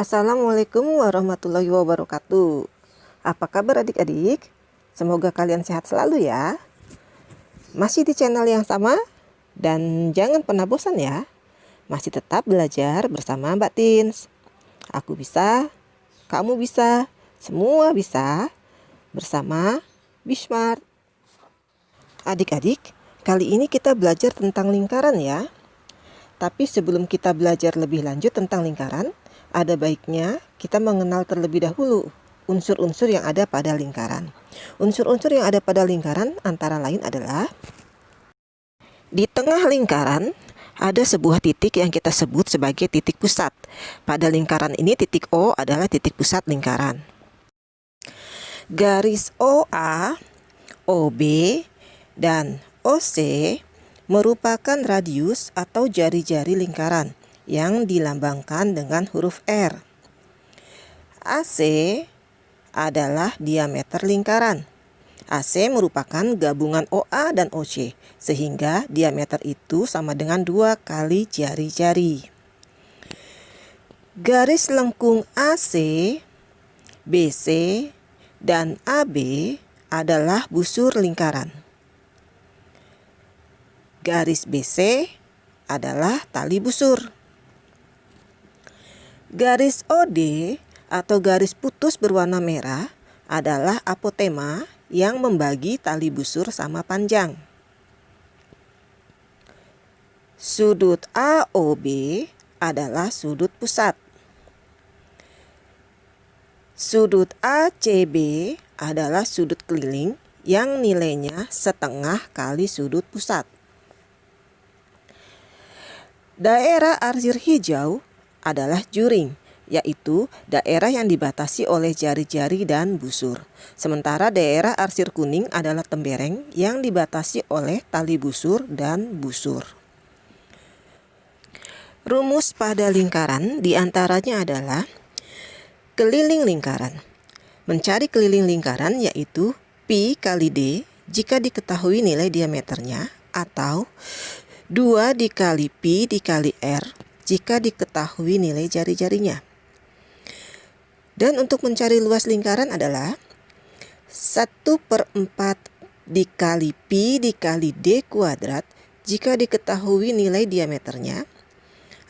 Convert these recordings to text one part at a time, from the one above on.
Assalamualaikum warahmatullahi wabarakatuh. Apa kabar adik-adik? Semoga kalian sehat selalu ya. Masih di channel yang sama dan jangan pernah bosan ya. Masih tetap belajar bersama Mbak Tins. Aku bisa, kamu bisa, semua bisa bersama Bismart. Adik-adik, kali ini kita belajar tentang lingkaran ya. Tapi sebelum kita belajar lebih lanjut tentang lingkaran, ada baiknya kita mengenal terlebih dahulu unsur-unsur yang ada pada lingkaran. Unsur-unsur yang ada pada lingkaran antara lain adalah di tengah lingkaran ada sebuah titik yang kita sebut sebagai titik pusat. Pada lingkaran ini titik O adalah titik pusat lingkaran. Garis OA, OB, dan OC merupakan radius atau jari-jari lingkaran yang dilambangkan dengan huruf R. AC adalah diameter lingkaran. AC merupakan gabungan OA dan OC, sehingga diameter itu sama dengan 2 kali jari-jari. Garis lengkung AC, BC, dan AB adalah busur lingkaran. Garis BC adalah tali busur. Garis OD atau garis putus berwarna merah adalah apotema yang membagi tali busur sama panjang. Sudut AOB adalah sudut pusat. Sudut ACB adalah sudut keliling yang nilainya setengah kali sudut pusat. Daerah arsir hijau adalah juring, yaitu daerah yang dibatasi oleh jari-jari dan busur. Sementara daerah arsir kuning adalah tembereng yang dibatasi oleh tali busur dan busur. Rumus pada lingkaran diantaranya adalah keliling lingkaran. Mencari keliling lingkaran yaitu Pi kali D jika diketahui nilai diameternya, atau 2 dikali Pi dikali R jika diketahui nilai jari-jarinya. Dan untuk mencari luas lingkaran adalah 1/4 dikali Pi dikali D kuadrat jika diketahui nilai diameternya,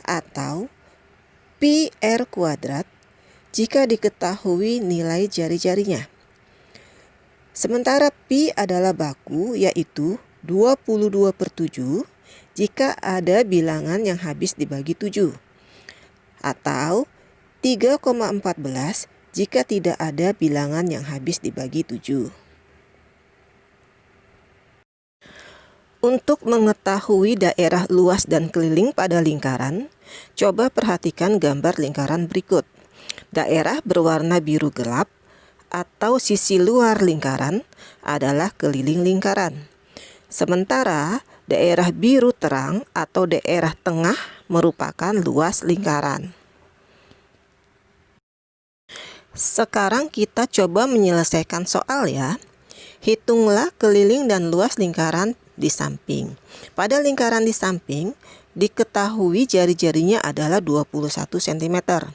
atau Pi R kuadrat jika diketahui nilai jari-jarinya. Sementara Pi adalah baku, yaitu 22/7 jika ada bilangan yang habis dibagi 7, atau 3,14 jika tidak ada bilangan yang habis dibagi 7. Untuk mengetahui daerah luas dan keliling pada lingkaran, coba perhatikan gambar lingkaran berikut. Daerah berwarna biru gelap atau sisi luar lingkaran adalah keliling lingkaran. Sementara daerah biru terang atau daerah tengah merupakan luas lingkaran. Sekarang kita coba menyelesaikan soal ya. Hitunglah keliling dan luas lingkaran di samping. Pada lingkaran di samping, diketahui jari-jarinya adalah 21 cm.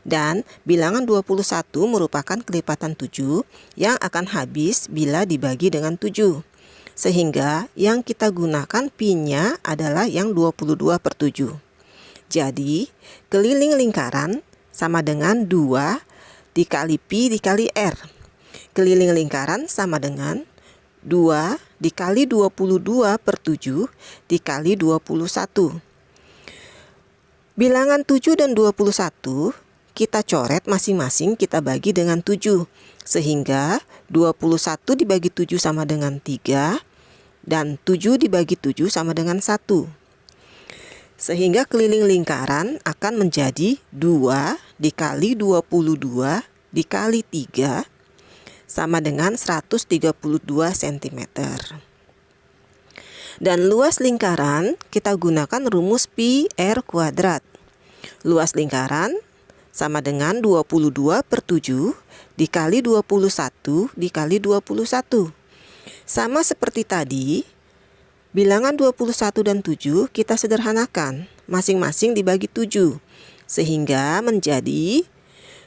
Dan bilangan 21 merupakan kelipatan 7 yang akan habis bila dibagi dengan 7. Sehingga yang kita gunakan Pi-nya adalah yang 22/7. Jadi keliling lingkaran sama dengan 2 dikali Pi dikali R. Keliling lingkaran sama dengan 2 dikali 22/7 dikali 21. Bilangan 7 dan 21 kita coret masing-masing, kita bagi dengan 7. Sehingga 21 dibagi 7 sama dengan 3. Dan 7 dibagi 7 sama dengan 1. Sehingga keliling lingkaran akan menjadi 2 dikali 22 dikali 3 sama dengan 132 cm. Dan luas lingkaran kita gunakan rumus Pi R kuadrat. Luas lingkaran sama dengan 22/7 dikali 21 dikali 21. Sama seperti tadi, bilangan 21 dan 7 kita sederhanakan, masing-masing dibagi 7. Sehingga menjadi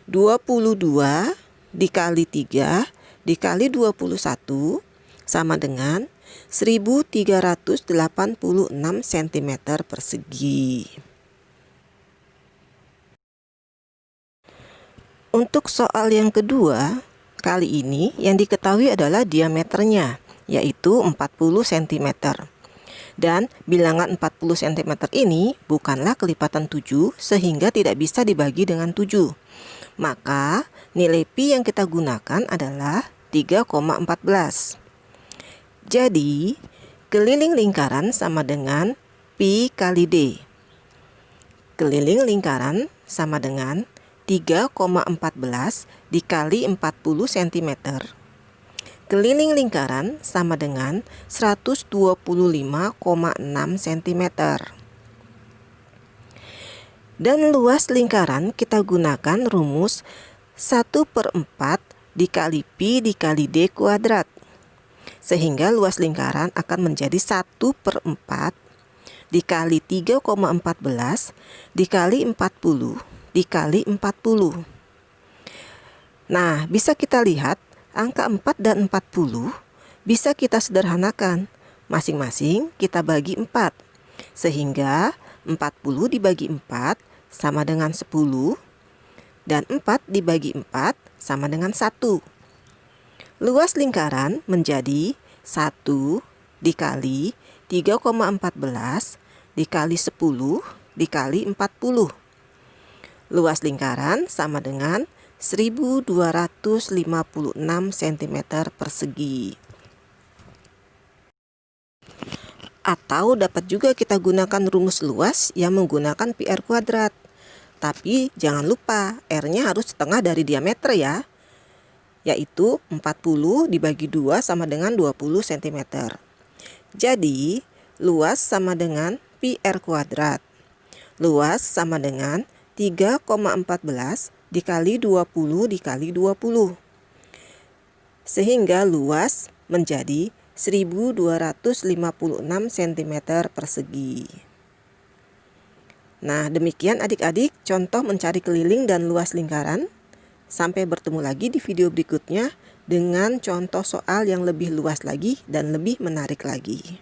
22 dikali 3 dikali 21 sama dengan 1386 cm persegi. Untuk soal yang kedua, kali ini yang diketahui adalah diameternya, yaitu 40 cm. Dan bilangan 40 cm ini bukanlah kelipatan 7 sehingga tidak bisa dibagi dengan 7. Maka nilai pi yang kita gunakan adalah 3,14. Jadi keliling lingkaran sama dengan pi kali d. Keliling lingkaran sama dengan 3,14 dikali 40 cm. Keliling lingkaran sama dengan 125,6 cm. Dan luas lingkaran kita gunakan rumus 1/4 dikali pi dikali d kuadrat. Sehingga luas lingkaran akan menjadi 1/4 dikali 3,14 dikali 40 dikali 40. Nah, bisa kita lihat angka 4 dan 40 bisa kita sederhanakan. Masing-masing kita bagi 4. Sehingga 40 dibagi 4 sama dengan 10. Dan 4 dibagi 4 sama dengan 1. Luas lingkaran menjadi 1 dikali 3,14 dikali 10 dikali 40. Luas lingkaran sama dengan 1256 cm persegi. Atau dapat juga kita gunakan rumus luas yang menggunakan pi r kuadrat. Tapi jangan lupa R-nya harus setengah dari diameter ya. Yaitu 40 dibagi 2 sama dengan 20 cm. Jadi luas sama dengan pi r kuadrat. Luas sama dengan 3,14 dikali 20 dikali 20. Sehingga luas menjadi 1256 cm persegi. Nah, demikian adik-adik contoh mencari keliling dan luas lingkaran. Sampai bertemu lagi di video berikutnya dengan contoh soal yang lebih luas lagi dan lebih menarik lagi.